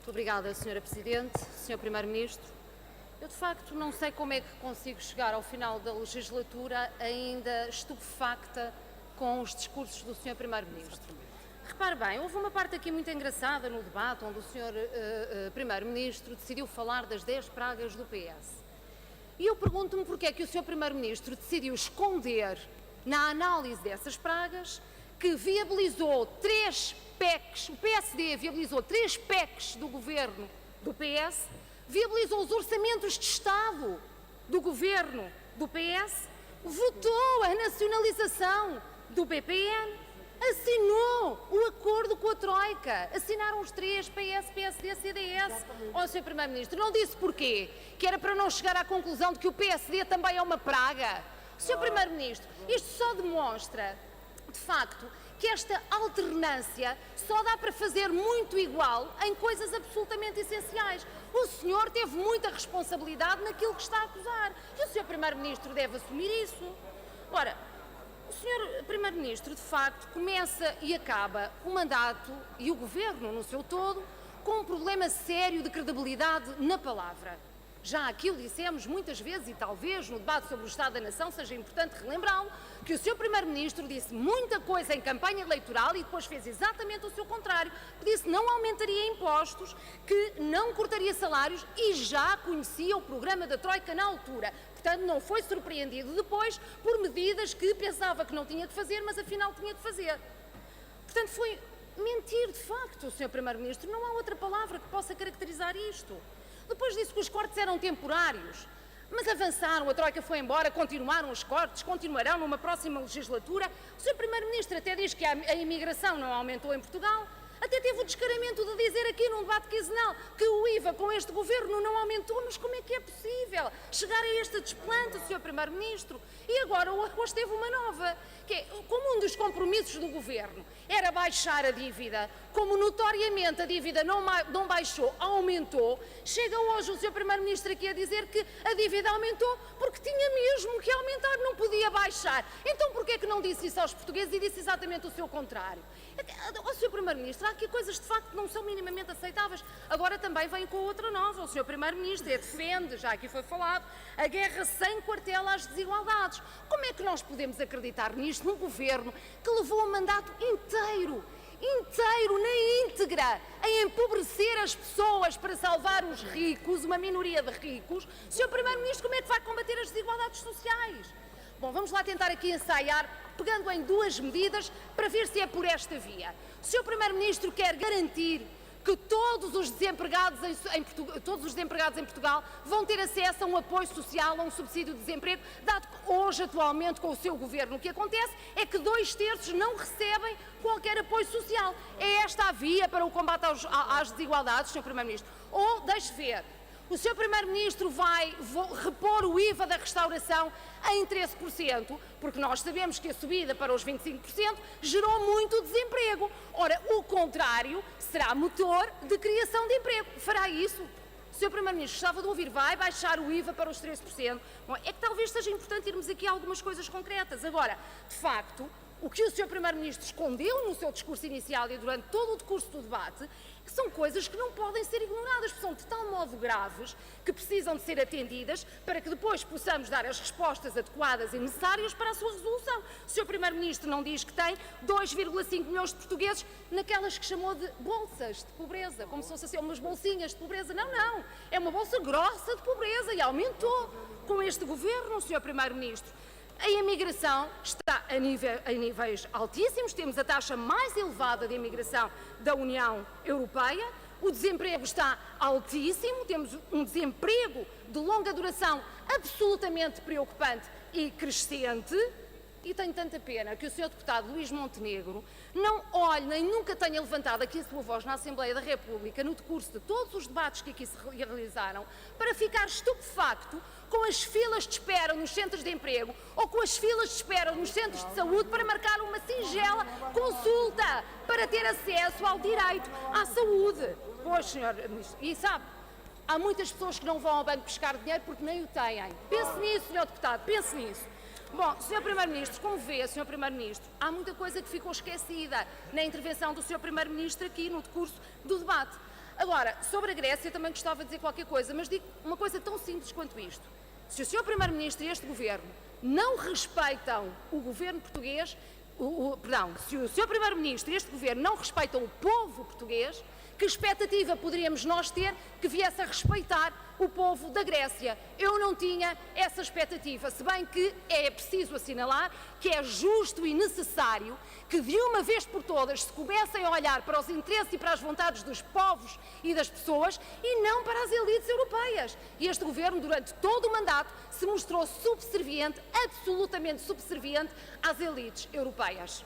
Muito obrigada, Sra. Presidente, Sr. Primeiro-Ministro. Eu, de facto, não sei como é que consigo chegar ao final da legislatura ainda estupefacta com os discursos do Sr. Primeiro-Ministro. Repare bem, houve uma parte aqui muito engraçada no debate onde o Sr. Primeiro-Ministro decidiu falar das 10 pragas do PS. E eu pergunto-me porque é que o Sr. Primeiro-Ministro decidiu esconder na análise dessas pragas que viabilizou 3 PECs, o PSD viabilizou 3 PECs do governo do PS, viabilizou os orçamentos de Estado do governo do PS, votou a nacionalização do BPN, assinou o acordo com a Troika, assinaram os 3, PS, PSD, CDS. Ó, Sr. Primeiro-Ministro, não disse porquê? Que era para não chegar à conclusão de que o PSD também é uma praga? Sr. Primeiro-Ministro, isto só demonstra, de facto, que esta alternância só dá para fazer muito igual em coisas absolutamente essenciais. O senhor teve muita responsabilidade naquilo que está a acusar e o Sr. Primeiro-Ministro deve assumir isso. Ora, o Sr. Primeiro-Ministro, de facto, começa e acaba o mandato e o Governo no seu todo com um problema sério de credibilidade na palavra. Já aqui o dissemos muitas vezes e talvez no debate sobre o Estado da Nação seja importante relembrá-lo, que o Sr. Primeiro-Ministro disse muita coisa em campanha eleitoral e depois fez exatamente o seu contrário, que disse que não aumentaria impostos, que não cortaria salários e já conhecia o programa da Troika na altura. Portanto, não foi surpreendido depois por medidas que pensava que não tinha de fazer, mas afinal tinha de fazer. Portanto, foi mentir de facto o Sr. Primeiro-Ministro. Não há outra palavra que possa caracterizar isto. Depois disse que os cortes eram temporários, mas avançaram, a Troika foi embora, continuaram os cortes, continuarão numa próxima legislatura. O Sr. Primeiro-Ministro até diz que a imigração não aumentou em Portugal, até teve o descaramento de dizer aqui num debate quinzenal que o IVA com este governo não aumentou, mas como é que é possível chegar a este desplante, Sr. Primeiro-Ministro? E agora hoje teve uma nova, que é, como um dos compromissos do governo era baixar a dívida, como notoriamente a dívida não baixou, aumentou, chega hoje o Sr. Primeiro-Ministro aqui a dizer que a dívida aumentou porque tinha mesmo que aumentar, não podia baixar. Então porquê é que não disse isso aos portugueses e disse exatamente o seu contrário? Ó, Sr. Primeiro-Ministro, há aqui coisas de facto que não são minimamente aceitáveis. Agora também vem com outra nova. O Sr. Primeiro-Ministro defende, já aqui foi falado, a guerra sem quartel às desigualdades. Como é que nós podemos acreditar nisto num governo que levou o mandato inteiro, na íntegra, a empobrecer as pessoas para salvar os ricos, uma minoria de ricos? Sr. Primeiro-Ministro, como é que vai combater as desigualdades sociais? Bom, vamos lá tentar aqui ensaiar, pegando em 2 medidas, para ver se é por esta via. O Sr. Primeiro-Ministro quer garantir que todos os desempregados em Portugal vão ter acesso a um apoio social, a um subsídio de desemprego, dado que hoje, atualmente, com o seu governo, o que acontece é que 2/3 não recebem qualquer apoio social. É esta a via para o combate às desigualdades, Sr. Primeiro-Ministro? Ou, deixe ver, o Sr. Primeiro-Ministro vai repor o IVA da restauração em 13%, porque nós sabemos que a subida para os 25% gerou muito desemprego. Ora, o contrário será motor de criação de emprego. Fará isso? O Sr. Primeiro-Ministro, gostava de ouvir, vai baixar o IVA para os 13%? Bom, é que talvez seja importante irmos aqui a algumas coisas concretas. Agora, de facto, o que o Sr. Primeiro-Ministro escondeu no seu discurso inicial e durante todo o decurso do debate são coisas que não podem ser ignoradas, porque são de tal modo graves que precisam de ser atendidas para que depois possamos dar as respostas adequadas e necessárias para a sua resolução. O Sr. Primeiro-Ministro não diz que tem 2,5 milhões de portugueses naquelas que chamou de bolsas de pobreza, como se fossem umas bolsinhas de pobreza. Não, não. É uma bolsa grossa de pobreza e aumentou com este governo, Sr. Primeiro-Ministro. A imigração está a níveis altíssimos, temos a taxa mais elevada de imigração da União Europeia, o desemprego está altíssimo, temos um desemprego de longa duração absolutamente preocupante e crescente. E tenho tanta pena que o Sr. Deputado Luís Montenegro não olhe nem nunca tenha levantado aqui a sua voz na Assembleia da República no decurso de todos os debates que aqui se realizaram para ficar estupefacto com as filas de espera nos centros de emprego ou com as filas de espera nos centros de saúde para marcar uma singela consulta para ter acesso ao direito à saúde. Pois, Sr. Ministro, e sabe, há muitas pessoas que não vão ao banco buscar dinheiro porque nem o têm. Pense nisso, Sr. Deputado, pense nisso. Bom, Sr. Primeiro-Ministro, como vê, Sr. Primeiro-Ministro, há muita coisa que ficou esquecida na intervenção do Sr. Primeiro-Ministro aqui no decurso do debate. Agora, sobre a Grécia também gostava de dizer qualquer coisa, mas digo uma coisa tão simples quanto isto. Se o Sr. Primeiro-Ministro e este Governo não respeitam o Governo português, se o Sr. Primeiro-Ministro e este Governo não respeitam o povo português, que expectativa poderíamos nós ter que viesse a respeitar o povo da Grécia? Eu não tinha essa expectativa, se bem que é preciso assinalar que é justo e necessário que de uma vez por todas se comecem a olhar para os interesses e para as vontades dos povos e das pessoas e não para as elites europeias. E este Governo, durante todo o mandato, se mostrou subserviente, absolutamente subserviente às elites europeias.